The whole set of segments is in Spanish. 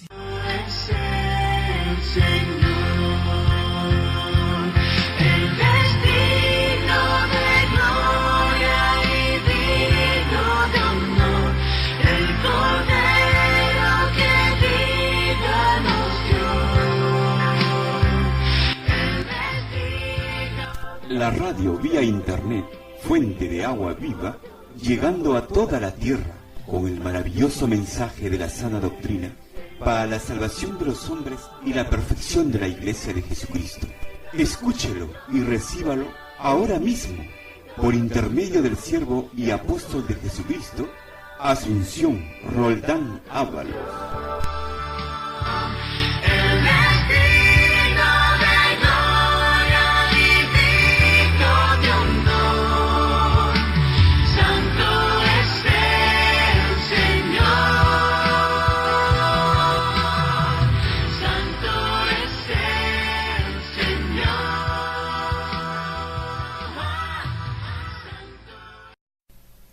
Es el Señor, el destino de gloria y digno de honor, el Cordero que vida nos dio. La radio vía internet, fuente de agua viva, llegando a toda la tierra con el maravilloso mensaje de la sana doctrina para la salvación de los hombres y la perfección de la Iglesia de Jesucristo. Escúchelo y recíbalo ahora mismo por intermedio del siervo y apóstol de Jesucristo, Asunción Roldán Ábalos. El destino de gloria y digno de honor, santo es el Señor, santo es el Señor.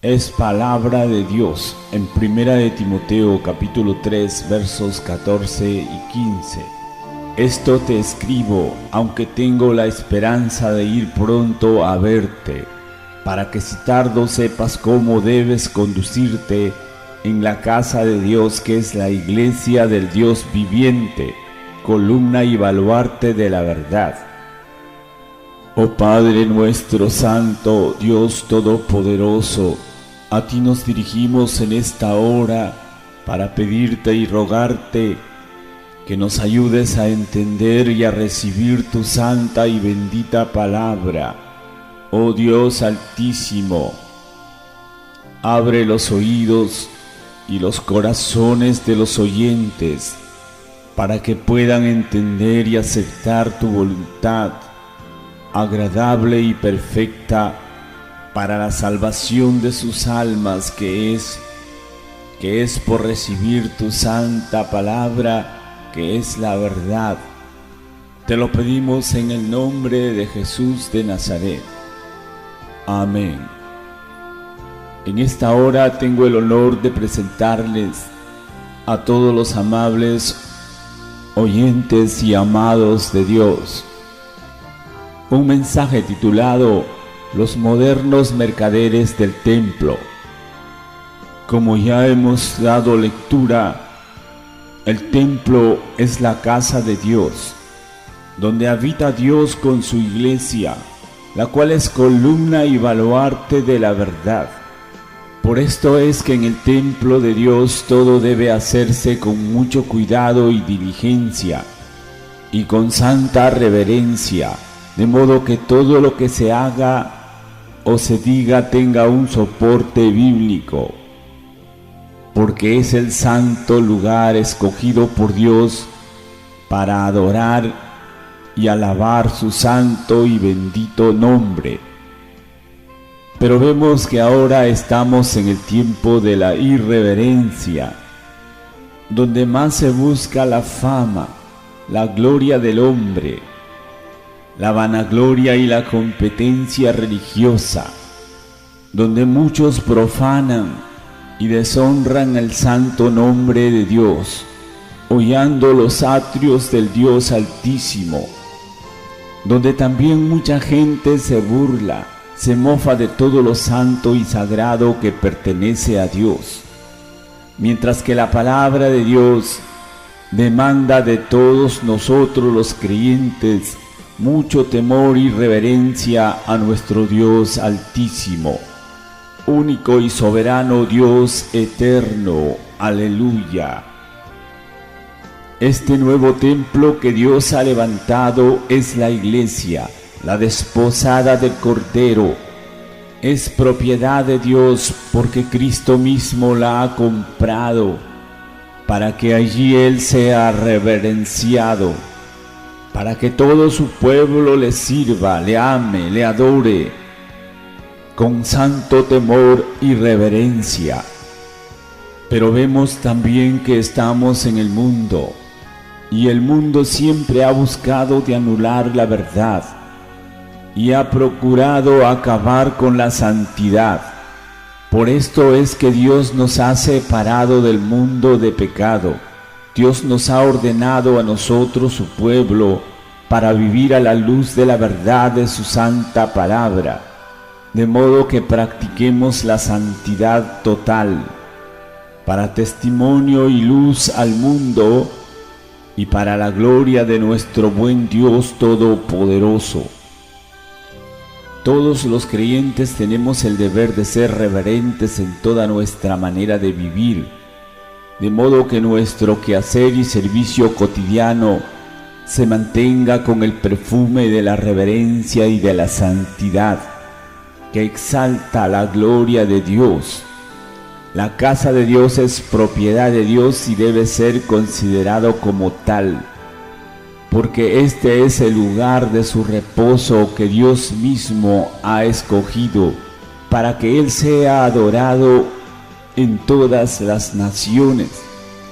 Es palabra de Dios en Primera de Timoteo capítulo 3 versos 14 y 15. Esto te escribo, aunque tengo la esperanza de ir pronto a verte, para que si tardo sepas cómo debes conducirte en la casa de Dios, que es la iglesia del Dios viviente, columna y baluarte de la verdad. Oh Padre nuestro santo, Dios todopoderoso, a ti nos dirigimos en esta hora para pedirte y rogarte que nos ayudes a entender y a recibir tu santa y bendita palabra. Oh Dios altísimo, abre los oídos y los corazones de los oyentes para que puedan entender y aceptar tu voluntad agradable y perfecta para la salvación de sus almas, que es por recibir tu santa palabra, que es la verdad. Te lo pedimos en el nombre de Jesús de Nazaret. Amén. En esta hora tengo el honor de presentarles a todos los amables oyentes y amados de Dios un mensaje titulado Los modernos mercaderes del templo. Como ya hemos dado lectura, el templo es la casa de Dios, donde habita Dios con su iglesia, la cual es columna y baluarte de la verdad. Por esto es que en el templo de Dios todo debe hacerse con mucho cuidado y diligencia, y con santa reverencia, de modo que todo lo que se haga o se diga tenga un soporte bíblico, porque es el santo lugar escogido por Dios para adorar y alabar su santo y bendito nombre. Pero vemos que ahora estamos en el tiempo de la irreverencia, donde más se busca la fama, la gloria del hombre, la vanagloria y la competencia religiosa, donde muchos profanan y deshonran el santo nombre de Dios, hollando los atrios del Dios Altísimo, donde también mucha gente se burla, se mofa de todo lo santo y sagrado que pertenece a Dios, mientras que la palabra de Dios demanda de todos nosotros los creyentes mucho temor y reverencia a nuestro Dios Altísimo, único y soberano Dios eterno. Aleluya. Este nuevo templo que Dios ha levantado es la iglesia, la desposada del Cordero. Es propiedad de Dios porque Cristo mismo la ha comprado, para que allí Él sea reverenciado, para que todo su pueblo le sirva, le ame, le adore, con santo temor y reverencia. Pero vemos también que estamos en el mundo, y el mundo siempre ha buscado de anular la verdad, y ha procurado acabar con la santidad. Por esto es que Dios nos ha separado del mundo de pecado. Dios nos ha ordenado a nosotros, su pueblo, para vivir a la luz de la verdad de su santa palabra, de modo que practiquemos la santidad total, para testimonio y luz al mundo y para la gloria de nuestro buen Dios Todopoderoso. Todos los creyentes tenemos el deber de ser reverentes en toda nuestra manera de vivir, de modo que nuestro quehacer y servicio cotidiano se mantenga con el perfume de la reverencia y de la santidad, que exalta la gloria de Dios. La casa de Dios es propiedad de Dios y debe ser considerado como tal, porque este es el lugar de su reposo que Dios mismo ha escogido para que Él sea adorado en todas las naciones,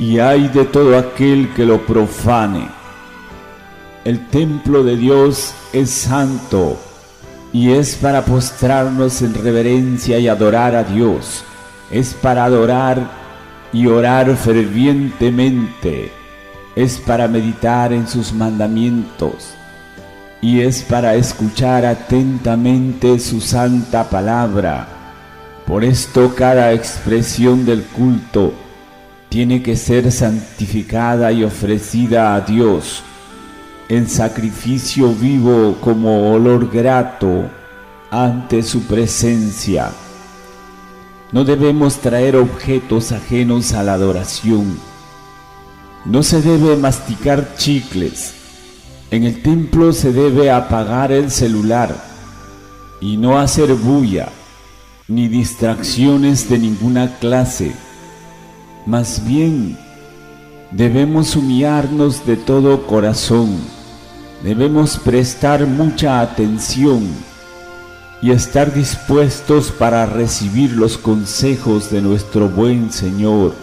y ay de todo aquel que lo profane. El templo de Dios es santo y es para postrarnos en reverencia y adorar a Dios, es para adorar y orar fervientemente, es para meditar en sus mandamientos y es para escuchar atentamente su santa palabra. Por esto cada expresión del culto tiene que ser santificada y ofrecida a Dios en sacrificio vivo como olor grato ante su presencia. No debemos traer objetos ajenos a la adoración. No se debe masticar chicles. En el templo se debe apagar el celular y no hacer bulla ni distracciones de ninguna clase. Más bien, debemos humillarnos de todo corazón. Debemos prestar mucha atención y estar dispuestos para recibir los consejos de nuestro buen Señor.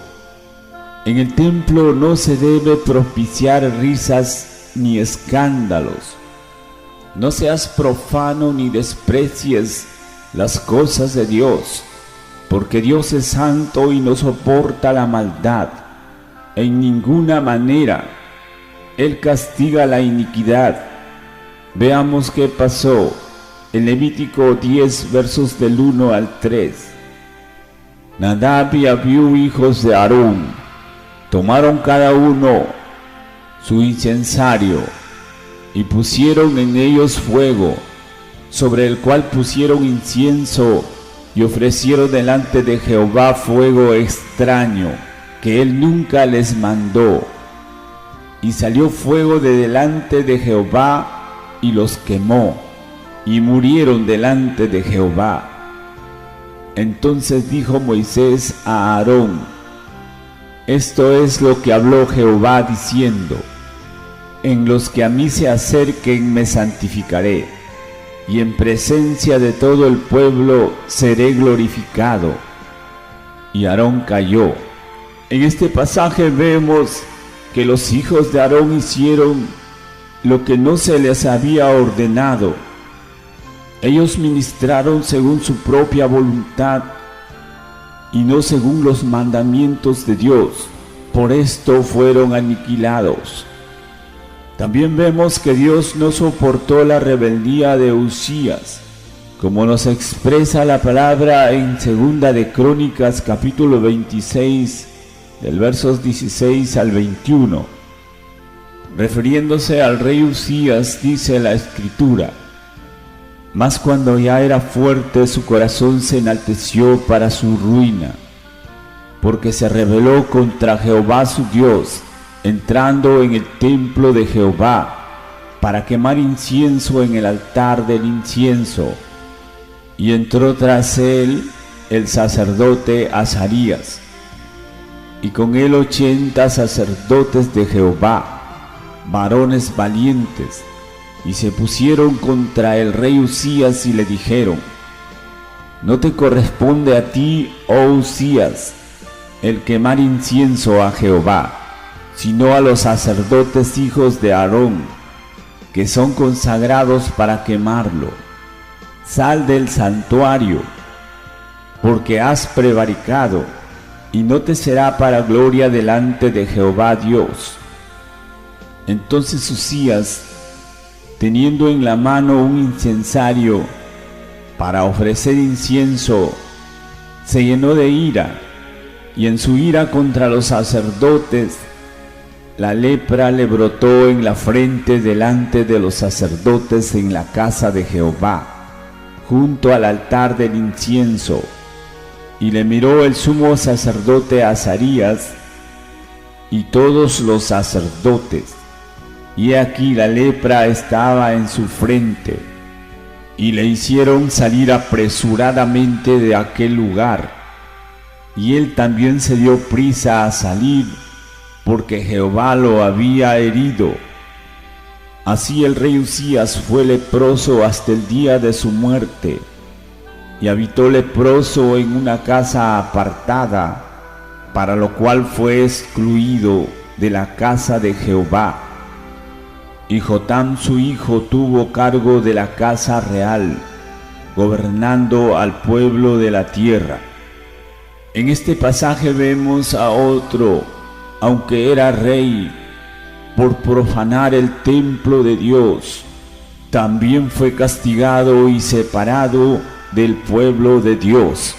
En el templo no se debe propiciar risas ni escándalos. No seas profano ni desprecies las cosas de Dios, porque Dios es santo y no soporta la maldad. En ninguna manera Él castiga la iniquidad. Veamos qué pasó en Levítico 10, versos del 1 al 3. Nadab y Abiú, hijos de Aarón, tomaron cada uno su incensario y pusieron en ellos fuego, sobre el cual pusieron incienso y ofrecieron delante de Jehová fuego extraño, que él nunca les mandó. Y salió fuego de delante de Jehová y los quemó, y murieron delante de Jehová. Entonces dijo Moisés a Aarón: esto es lo que habló Jehová diciendo: en los que a mí se acerquen me santificaré, y en presencia de todo el pueblo seré glorificado. Y Aarón cayó. En este pasaje vemos que los hijos de Aarón hicieron lo que no se les había ordenado. Ellos ministraron según su propia voluntad y no según los mandamientos de Dios. Por esto fueron aniquilados. También vemos que Dios no soportó la rebeldía de Uzías, como nos expresa la palabra en 2 de Crónicas capítulo 26, del versos 16 al 21. Refiriéndose al rey Uzías, dice la Escritura: mas cuando ya era fuerte, su corazón se enalteció para su ruina, porque se rebeló contra Jehová su Dios, entrando en el templo de Jehová para quemar incienso en el altar del incienso. Y entró tras él el sacerdote Azarías, y con él 80 sacerdotes de Jehová, varones valientes, y se pusieron contra el rey Uzías y le dijeron: no te corresponde a ti, oh Uzías, el quemar incienso a Jehová, sino a los sacerdotes hijos de Aarón, que son consagrados para quemarlo. Sal del santuario, porque has prevaricado, y no te será para gloria delante de Jehová Dios. Entonces Uzías, teniendo en la mano un incensario para ofrecer incienso, se llenó de ira, y en su ira contra los sacerdotes, la lepra le brotó en la frente delante de los sacerdotes en la casa de Jehová, junto al altar del incienso. Y le miró el sumo sacerdote Azarías y todos los sacerdotes, y he aquí la lepra estaba en su frente, y le hicieron salir apresuradamente de aquel lugar, y él también se dio prisa a salir, porque Jehová lo había herido. Así el rey Uzías fue leproso hasta el día de su muerte, y habitó leproso en una casa apartada, para lo cual fue excluido de la casa de Jehová. Y Jotam su hijo tuvo cargo de la casa real, gobernando al pueblo de la tierra. En este pasaje vemos a otro, aunque era rey, por profanar el templo de Dios, también fue castigado y separado del pueblo de Dios.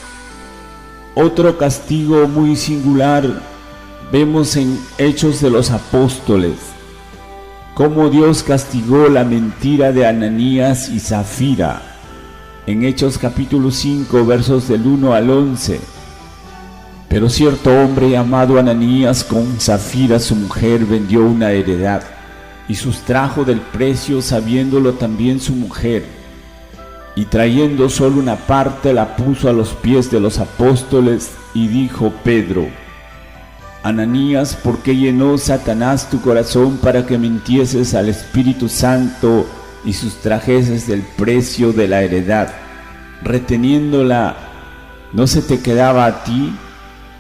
Otro castigo muy singular vemos en Hechos de los Apóstoles, cómo Dios castigó la mentira de Ananías y Zafira, en Hechos capítulo 5, versos del 1 al 11. Pero cierto hombre llamado Ananías con Zafira su mujer vendió una heredad, y sustrajo del precio sabiéndolo también su mujer, y trayendo solo una parte la puso a los pies de los apóstoles, y dijo Pedro: Ananías, ¿por qué llenó Satanás tu corazón para que mintieses al Espíritu Santo y sustrajeses del precio de la heredad, reteniéndola? ¿No se te quedaba a ti?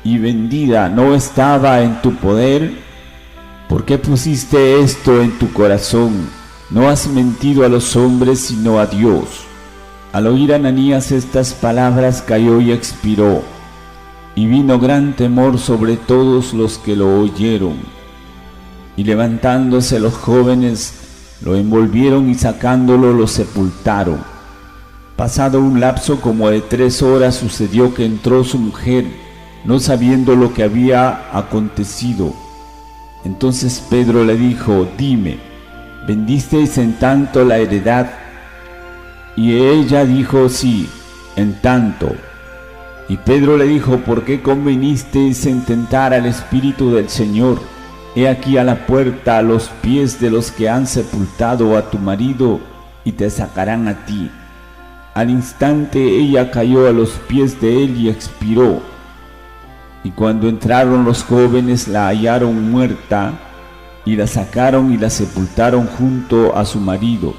Y vendida no estaba en tu poder. ¿Por qué pusiste esto en tu corazón? No has mentido a los hombres sino a Dios. Al oír Ananías estas palabras cayó y expiró, y vino gran temor sobre todos los que lo oyeron. Y levantándose los jóvenes, lo envolvieron y sacándolo lo sepultaron. Pasado un lapso como de 3 horas sucedió que entró su mujer, no sabiendo lo que había acontecido. Entonces Pedro le dijo: Dime, ¿vendisteis en tanto la heredad? Y ella dijo: Sí, en tanto. Y Pedro le dijo: ¿Por qué convenisteis en tentar al Espíritu del Señor? He aquí a la puerta a los pies de los que han sepultado a tu marido, y te sacarán a ti. Al instante ella cayó a los pies de él y expiró. Y cuando entraron los jóvenes la hallaron muerta, y la sacaron y la sepultaron junto a su marido.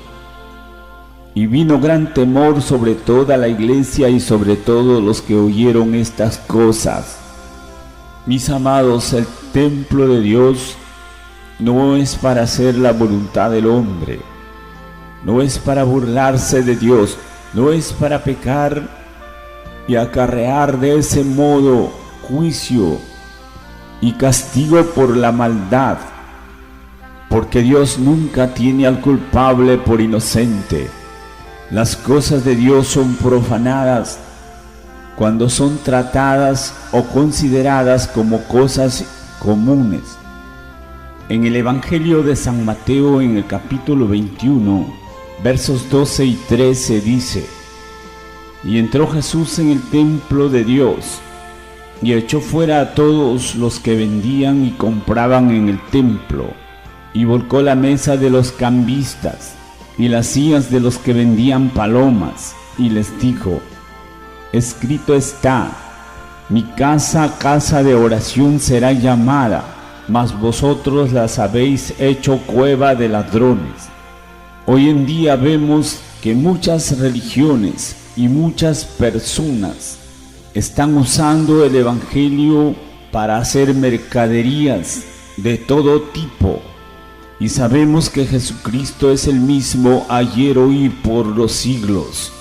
Y vino gran temor sobre toda la iglesia y sobre todos los que oyeron estas cosas. Mis amados, el templo de Dios no es para hacer la voluntad del hombre, no es para burlarse de Dios, no es para pecar y acarrear de ese modo juicio y castigo por la maldad, porque Dios nunca tiene al culpable por inocente. Las cosas de Dios son profanadas cuando son tratadas o consideradas como cosas comunes. En el Evangelio de San Mateo, en el capítulo 21, versos 12 y 13 dice: Y entró Jesús en el templo de Dios, y echó fuera a todos los que vendían y compraban en el templo, y volcó la mesa de los cambistas y las sillas de los que vendían palomas, y les dijo: Escrito está: Mi casa, casa de oración será llamada, mas vosotros las habéis hecho cueva de ladrones. Hoy en día vemos que muchas religiones y muchas personas están usando el Evangelio para hacer mercaderías de todo tipo, y sabemos que Jesucristo es el mismo ayer, hoy y por los siglos.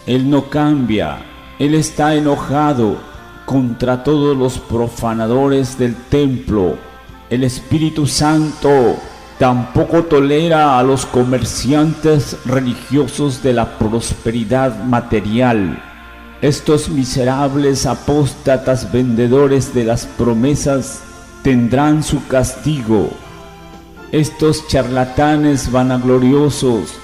Él no cambia, Él está enojado contra todos los profanadores del templo. El Espíritu Santo tampoco tolera a los comerciantes religiosos de la prosperidad material. Estos miserables apóstatas vendedores de las promesas tendrán su castigo. Estos charlatanes vanagloriosos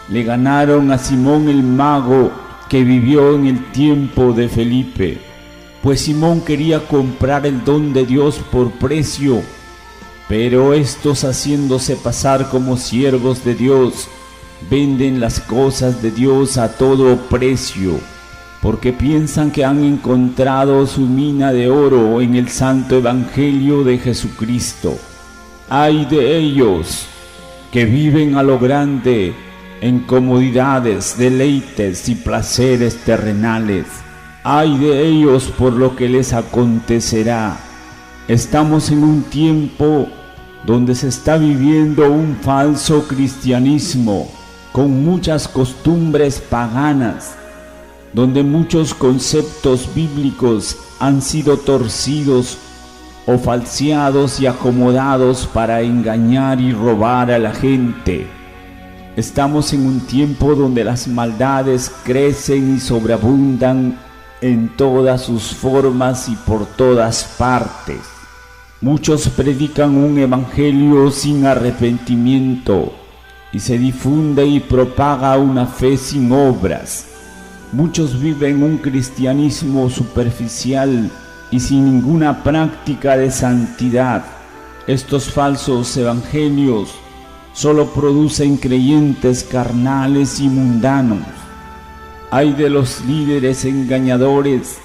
le ganaron a Simón el mago, que vivió en el tiempo de Felipe, pues Simón quería comprar el don de Dios por precio, pero estos, haciéndose pasar como siervos de Dios, venden las cosas de Dios a todo precio, porque piensan que han encontrado su mina de oro en el santo evangelio de Jesucristo. ¡Ay de ellos que viven a lo grande en comodidades, deleites y placeres terrenales! ¡Ay de ellos por lo que les acontecerá! Estamos en un tiempo donde se está viviendo un falso cristianismo con muchas costumbres paganas, donde muchos conceptos bíblicos han sido torcidos o falseados y acomodados para engañar y robar a la gente. Estamos en un tiempo donde las maldades crecen y sobreabundan en todas sus formas y por todas partes. Muchos predican un evangelio sin arrepentimiento y se difunde y propaga una fe sin obras. Muchos viven un cristianismo superficial y sin ninguna práctica de santidad. Estos falsos evangelios solo producen creyentes carnales y mundanos. Ay de los líderes engañadores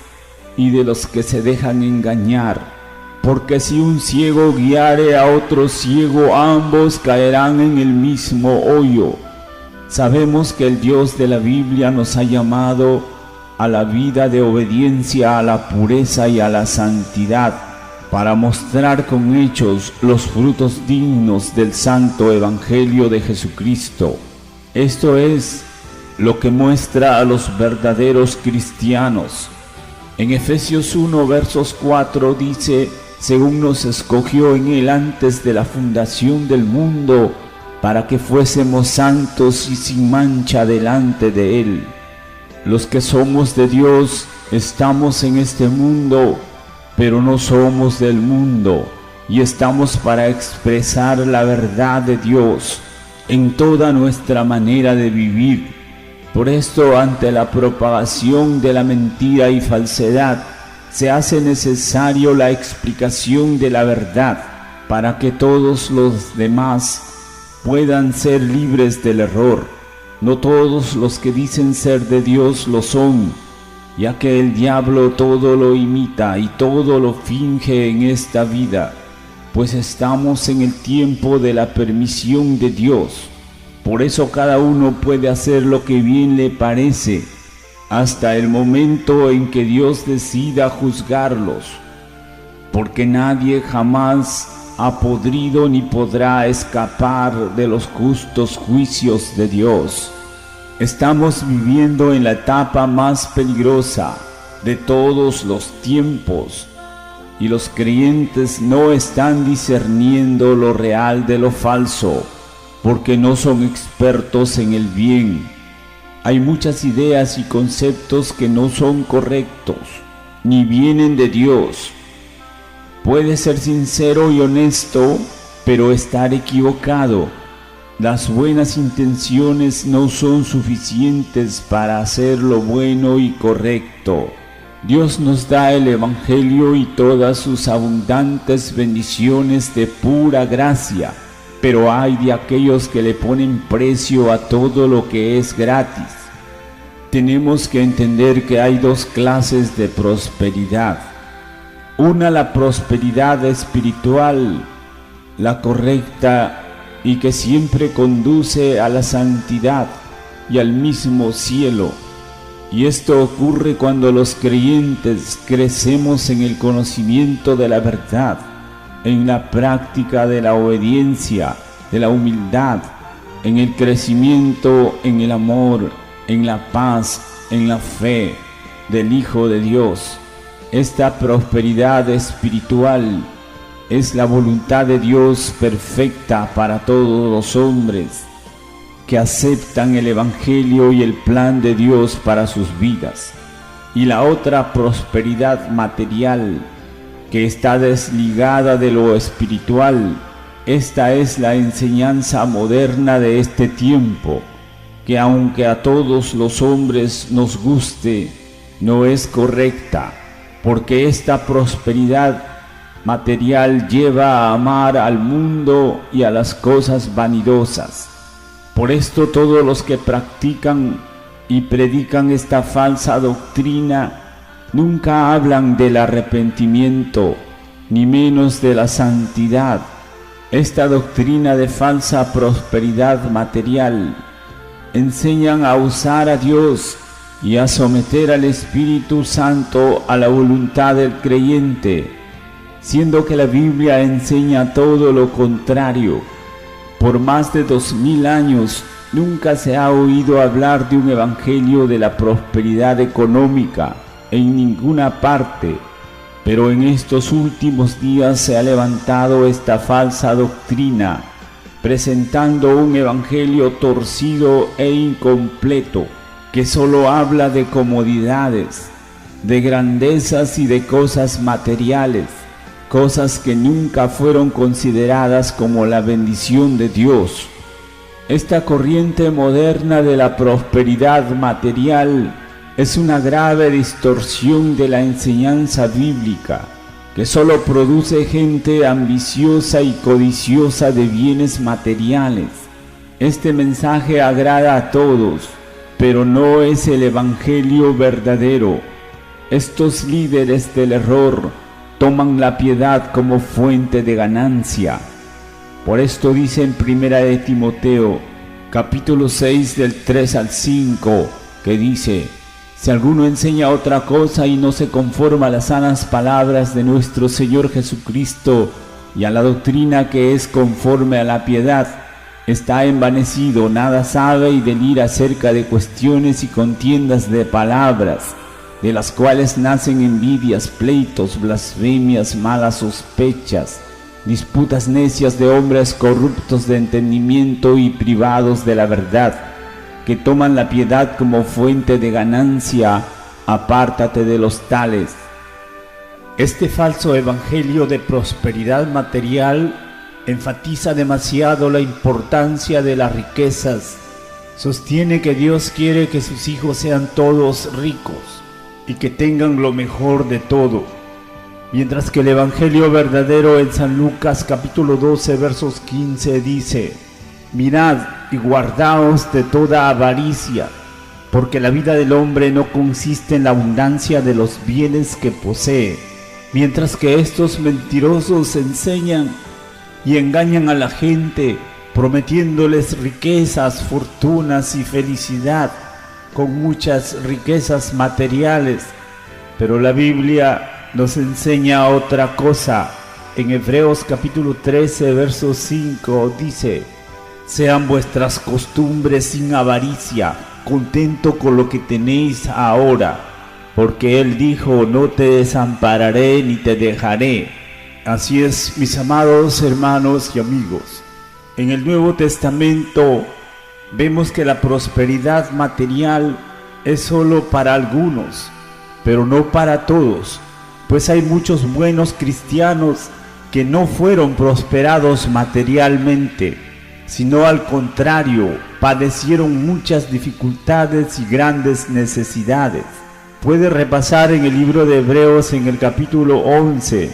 y de los que se dejan engañar, porque si un ciego guiare a otro ciego, ambos caerán en el mismo hoyo. Sabemos que el Dios de la Biblia nos ha llamado a la vida de obediencia, a la pureza y a la santidad, para mostrar con hechos los frutos dignos del santo evangelio de Jesucristo. Esto es lo que muestra a los verdaderos cristianos. En Efesios 1, versos 4 dice: según nos escogió en él antes de la fundación del mundo, para que fuésemos santos y sin mancha delante de él. Los que somos de Dios estamos en este mundo, pero no somos del mundo, y estamos para expresar la verdad de Dios en toda nuestra manera de vivir. Por esto, ante la propagación de la mentira y falsedad, se hace necesario la explicación de la verdad, para que todos los demás puedan ser libres del error. No todos los que dicen ser de Dios lo son, ya que el diablo todo lo imita y todo lo finge en esta vida, pues estamos en el tiempo de la permisión de Dios. Por eso cada uno puede hacer lo que bien le parece, hasta el momento en que Dios decida juzgarlos, porque nadie jamás ha podido ni podrá escapar de los justos juicios de Dios. Estamos viviendo en la etapa más peligrosa de todos los tiempos, y los creyentes no están discerniendo lo real de lo falso, porque no son expertos en el bien. Hay muchas ideas y conceptos que no son correctos, ni vienen de Dios. Puede ser sincero y honesto, pero estar equivocado. Las buenas intenciones no son suficientes para hacer lo bueno y correcto. Dios nos da el Evangelio y todas sus abundantes bendiciones de pura gracia, pero hay de aquellos que le ponen precio a todo lo que es gratis. Tenemos que entender que hay dos clases de prosperidad. Una, la prosperidad espiritual, la correcta y que siempre conduce a la santidad y al mismo cielo. Y esto ocurre cuando los creyentes crecemos en el conocimiento de la verdad, en la práctica de la obediencia, de la humildad, en el crecimiento, en el amor, en la paz, en la fe del Hijo de Dios. esta prosperidad espiritual es la voluntad de Dios perfecta para todos los hombres que aceptan el Evangelio y el plan de Dios para sus vidas. Y la otra prosperidad material, que está desligada de lo espiritual, esta es la enseñanza moderna de este tiempo, que aunque a todos los hombres nos guste, no es correcta, porque esta prosperidad material lleva a amar al mundo y a las cosas vanidosas. Por esto todos los que practican y predican esta falsa doctrina nunca hablan del arrepentimiento, ni menos de la santidad. Esta doctrina de falsa prosperidad material enseñan a usar a Dios y a someter al Espíritu Santo a la voluntad del creyente, siendo que la Biblia enseña todo lo contrario. Por más de 2000 años nunca se ha oído hablar de un evangelio de la prosperidad económica en ninguna parte, pero en estos últimos días se ha levantado esta falsa doctrina, presentando un evangelio torcido e incompleto, que solo habla de comodidades, de grandezas y de cosas materiales, cosas que nunca fueron consideradas como la bendición de Dios. Esta corriente moderna de la prosperidad material es una grave distorsión de la enseñanza bíblica, que solo produce gente ambiciosa y codiciosa de bienes materiales. Este mensaje agrada a todos, pero no es el evangelio verdadero. Estos líderes del error toman la piedad como fuente de ganancia. Por esto dice en 1 Timoteo, capítulo 6 del 3 al 5, que dice: si alguno enseña otra cosa y no se conforma a las sanas palabras de nuestro Señor Jesucristo y a la doctrina que es conforme a la piedad, está envanecido, nada sabe y delira acerca de cuestiones y contiendas de palabras, de las cuales nacen envidias, pleitos, blasfemias, malas sospechas, disputas necias de hombres corruptos de entendimiento y privados de la verdad, que toman la piedad como fuente de ganancia. Apártate de los tales. Este falso evangelio de prosperidad material enfatiza demasiado la importancia de las riquezas. Sostiene que Dios quiere que sus hijos sean todos ricos y que tengan lo mejor de todo, mientras que el evangelio verdadero en San Lucas capítulo 12 versos 15 dice: mirad y guardaos de toda avaricia, porque la vida del hombre no consiste en la abundancia de los bienes que posee. Mientras que estos mentirosos enseñan y engañan a la gente, prometiéndoles riquezas, fortunas y felicidad, con muchas riquezas materiales. Pero la Biblia nos enseña otra cosa. En Hebreos capítulo 13 verso 5 dice: sean vuestras costumbres sin avaricia, contento con lo que tenéis ahora, porque Él dijo: no te desampararé ni te dejaré. Así es, mis amados hermanos y amigos. En el Nuevo Testamento vemos que la prosperidad material es solo para algunos, pero no para todos, pues hay muchos buenos cristianos que no fueron prosperados materialmente, sino al contrario, padecieron muchas dificultades y grandes necesidades. Puede repasar en el libro de Hebreos en el capítulo 11,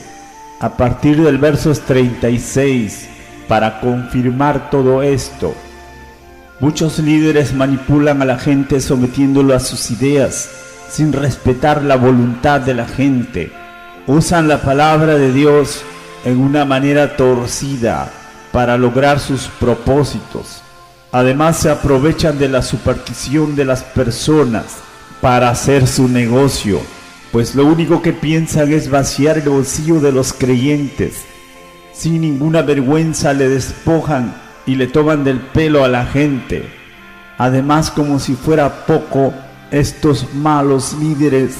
a partir del versos 36, para confirmar todo esto. Muchos líderes manipulan a la gente sometiéndolo a sus ideas, sin respetar la voluntad de la gente. Usan la palabra de Dios en una manera torcida para lograr sus propósitos. Además, se aprovechan de la superstición de las personas para hacer su negocio, pues lo único que piensan es vaciar el bolsillo de los creyentes. Sin ninguna vergüenza le despojan y le toman del pelo a la gente. Además, como si fuera poco, estos malos líderes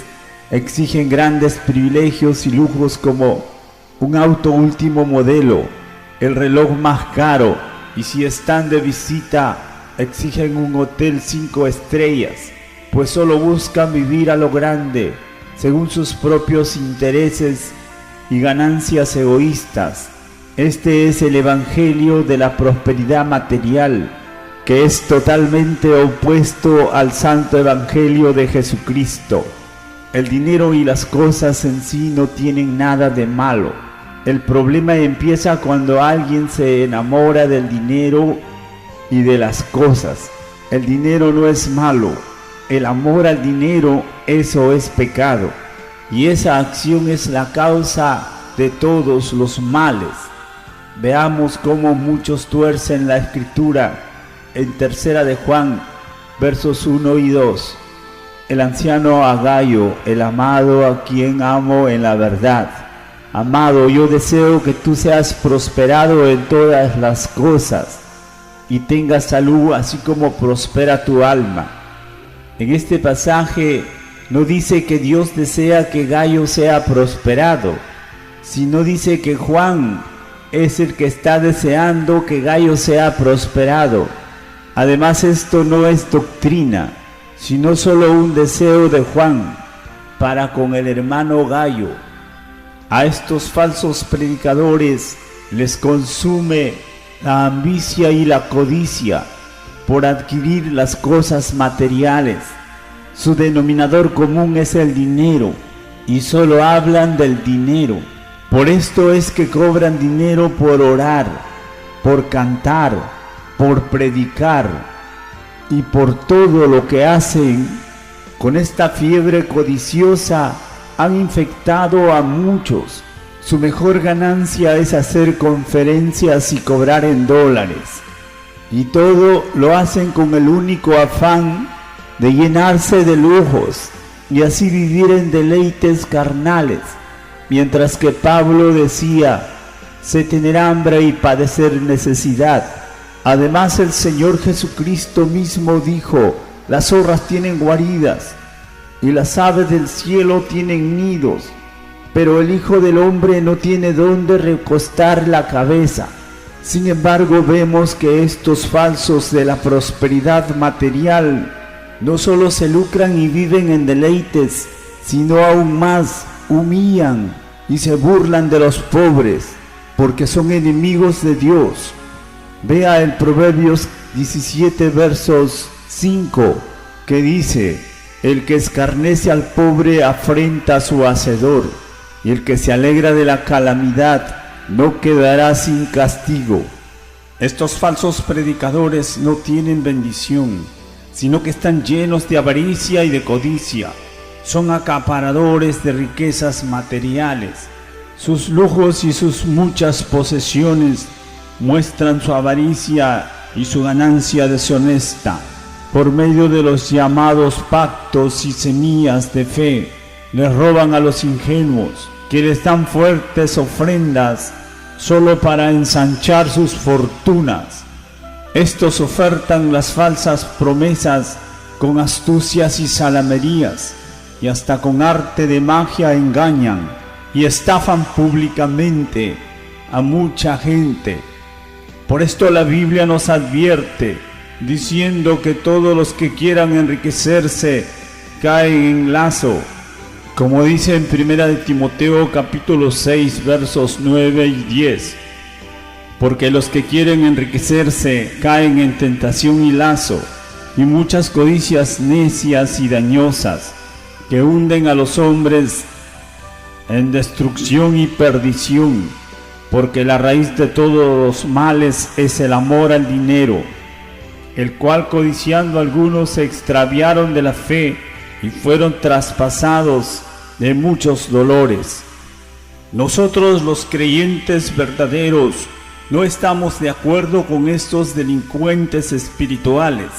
exigen grandes privilegios y lujos como un auto último modelo, el reloj más caro, y si están de visita, exigen un hotel 5 estrellas, pues solo buscan vivir a lo grande, según sus propios intereses y ganancias egoístas. Este es el evangelio de la prosperidad material, que es totalmente opuesto al santo evangelio de Jesucristo. El dinero y las cosas en sí no tienen nada de malo. El problema empieza cuando alguien se enamora del dinero y de las cosas. El dinero no es malo. El amor al dinero, eso es pecado. Y esa acción es la causa de todos los males. Veamos cómo muchos tuercen la escritura en 3 de Juan, versos 1 y 2. El anciano Agayo, el amado a quien amo en la verdad. Amado, yo deseo que tú seas prosperado en todas las cosas y tengas salud así como prospera tu alma. En este pasaje no dice que Dios desea que Gayo sea prosperado, sino dice que Juan es el que está deseando que Gayo sea prosperado. Además, esto no es doctrina, sino solo un deseo de Juan para con el hermano Gayo. A estos falsos predicadores les consume la ambicia y la codicia por adquirir las cosas materiales. Su denominador común es el dinero y solo hablan del dinero. Por esto es que cobran dinero por orar, por cantar, por predicar y por todo lo que hacen. Con esta fiebre codiciosa han infectado a muchos. Su mejor ganancia es hacer conferencias y cobrar en dólares. Y todo lo hacen con el único afán de llenarse de lujos y así vivir en deleites carnales. Mientras que Pablo decía, sé tener hambre y padecer necesidad. Además, el Señor Jesucristo mismo dijo, las zorras tienen guaridas y las aves del cielo tienen nidos, pero el Hijo del Hombre no tiene dónde recostar la cabeza. Sin embargo, vemos que estos falsos de la prosperidad material no solo se lucran y viven en deleites, sino aún más humillan y se burlan de los pobres, porque son enemigos de Dios. Vea el Proverbios 17 versos 5, que dice, el que escarnece al pobre afrenta a su hacedor, y el que se alegra de la calamidad no quedará sin castigo. Estos falsos predicadores no tienen bendición, sino que están llenos de avaricia y de codicia. Son acaparadores de riquezas materiales. Sus lujos y sus muchas posesiones muestran su avaricia y su ganancia deshonesta. Por medio de los llamados pactos y semillas de fe, les roban a los ingenuos, que les dan fuertes ofrendas solo para ensanchar sus fortunas. Estos ofertan las falsas promesas con astucias y salamerías, y hasta con arte de magia engañan y estafan públicamente a mucha gente. Por esto la Biblia nos advierte, diciendo que todos los que quieran enriquecerse caen en lazo, como dice en 1 de Timoteo capítulo 6 versos 9 y 10. Porque los que quieren enriquecerse caen en tentación y lazo, y muchas codicias necias y dañosas, que hunden a los hombres en destrucción y perdición, porque la raíz de todos los males es el amor al dinero, el cual codiciando algunos se extraviaron de la fe y fueron traspasados de muchos dolores. Nosotros los creyentes verdaderos no estamos de acuerdo con estos delincuentes espirituales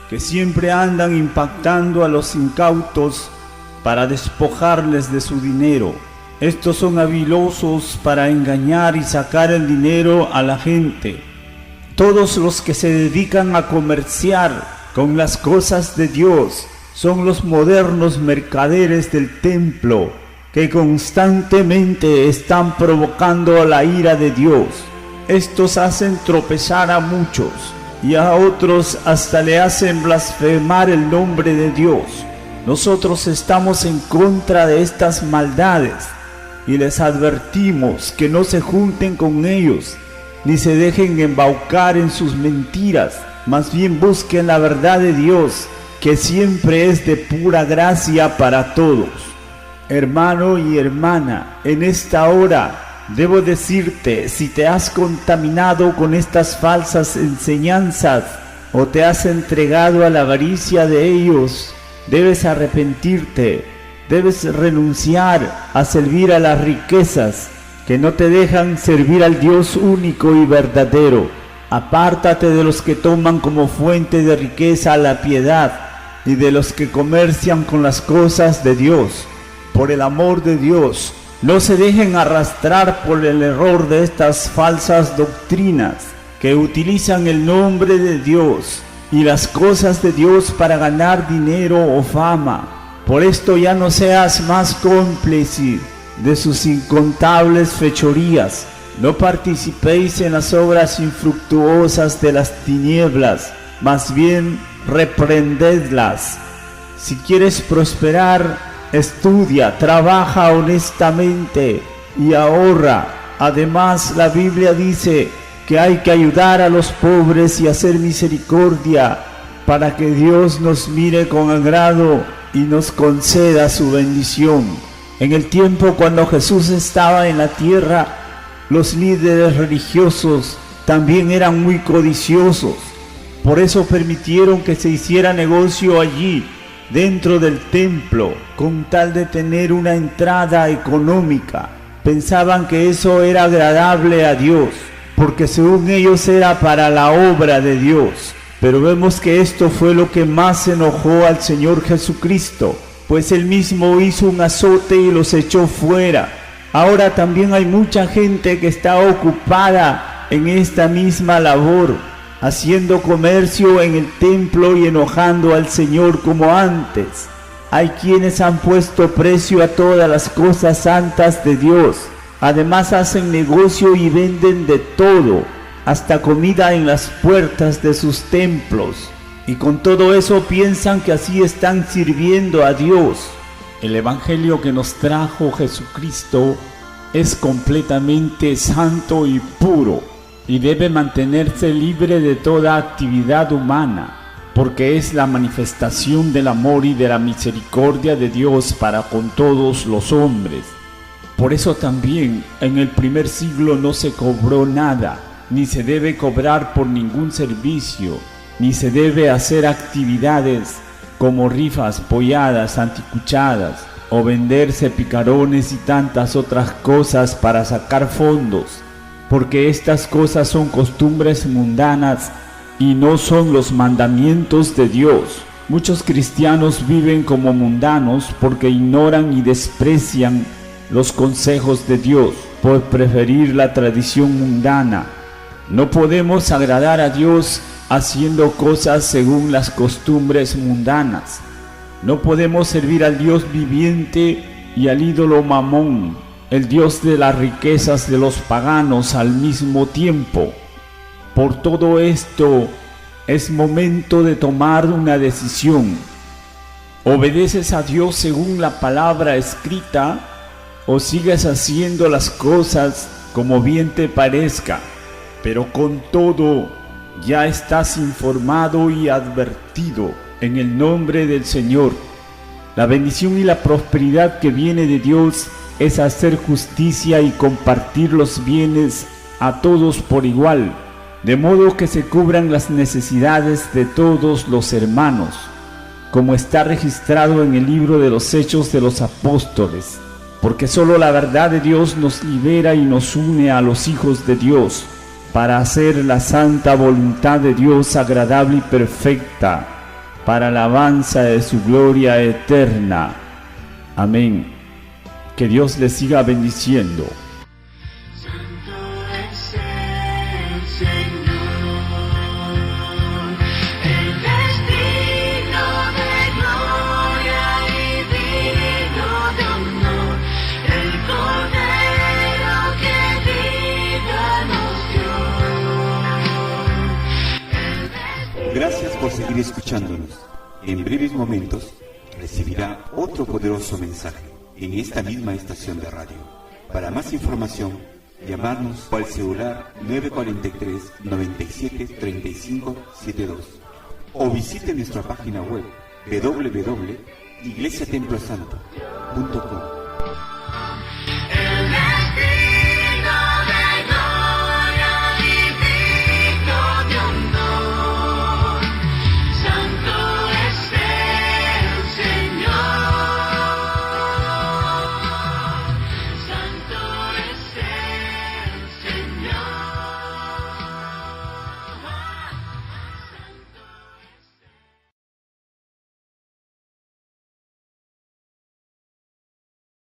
que siempre andan impactando a los incautos para despojarles de su dinero. Estos son habilosos para engañar y sacar el dinero a la gente. Todos los que se dedican a comerciar con las cosas de Dios son los modernos mercaderes del templo que constantemente están provocando la ira de Dios. Estos hacen tropezar a muchos y a otros hasta le hacen blasfemar el nombre de Dios. Nosotros estamos en contra de estas maldades y les advertimos que no se junten con ellos ni se dejen embaucar en sus mentiras. Más bien busquen la verdad de Dios, que siempre es de pura gracia para todos. Hermano y hermana, en esta hora debo decirte, si te has contaminado con estas falsas enseñanzas o te has entregado a la avaricia de ellos, debes arrepentirte, debes renunciar a servir a las riquezas que no te dejan servir al Dios único y verdadero. Apártate de los que toman como fuente de riqueza la piedad y de los que comercian con las cosas de Dios. Por el amor de Dios, no se dejen arrastrar por el error de estas falsas doctrinas que utilizan el nombre de Dios y las cosas de Dios para ganar dinero o fama. Por esto ya no seas más cómplice de sus incontables fechorías. No participéis en las obras infructuosas de las tinieblas, más bien reprendedlas. Si quieres prosperar, estudia, trabaja honestamente y ahorra. Además, la Biblia dice que hay que ayudar a los pobres y hacer misericordia para que Dios nos mire con agrado y nos conceda su bendición. En el tiempo cuando Jesús estaba en la tierra, los líderes religiosos también eran muy codiciosos. Por eso permitieron que se hiciera negocio allí, dentro del templo, con tal de tener una entrada económica. Pensaban que eso era agradable a Dios, porque según ellos era para la obra de Dios. Pero vemos que esto fue lo que más enojó al Señor Jesucristo, pues Él mismo hizo un azote y los echó fuera. Ahora también hay mucha gente que está ocupada en esta misma labor, haciendo comercio en el templo y enojando al Señor como antes. Hay quienes han puesto precio a todas las cosas santas de Dios. Además hacen negocio y venden de todo, hasta comida en las puertas de sus templos. Y con todo eso piensan que así están sirviendo a Dios. El Evangelio que nos trajo Jesucristo es completamente santo y puro, y debe mantenerse libre de toda actividad humana, porque es la manifestación del amor y de la misericordia de Dios para con todos los hombres. Por eso también en el primer siglo no se cobró nada, ni se debe cobrar por ningún servicio, ni se debe hacer actividades como rifas, polladas, anticuchadas, o venderse picarones y tantas otras cosas para sacar fondos, porque estas cosas son costumbres mundanas y no son los mandamientos de Dios. Muchos cristianos viven como mundanos porque ignoran y desprecian los consejos de Dios por preferir la tradición mundana. No podemos agradar a Dios haciendo cosas según las costumbres mundanas. No podemos servir al Dios viviente y al ídolo Mamón, el Dios de las riquezas de los paganos al mismo tiempo. Por todo esto, es momento de tomar una decisión. ¿Obedeces a Dios según la palabra escrita o sigues haciendo las cosas como bien te parezca? Pero con todo, ya estás informado y advertido en el nombre del Señor. La bendición y la prosperidad que viene de Dios es hacer justicia y compartir los bienes a todos por igual, de modo que se cubran las necesidades de todos los hermanos, como está registrado en el libro de los Hechos de los Apóstoles, porque solo la verdad de Dios nos libera y nos une a los hijos de Dios, para hacer la santa voluntad de Dios agradable y perfecta, para alabanza de su gloria eterna. Amén. Que Dios les siga bendiciendo. Santo es el Señor, el destino de gloria. Gracias por seguir escuchándonos. En breves momentos recibirá otro poderoso mensaje en esta misma estación de radio. Para más información, llamarnos al celular 943 97 35 72 o visite nuestra página web www.iglesiatemplosanto.com.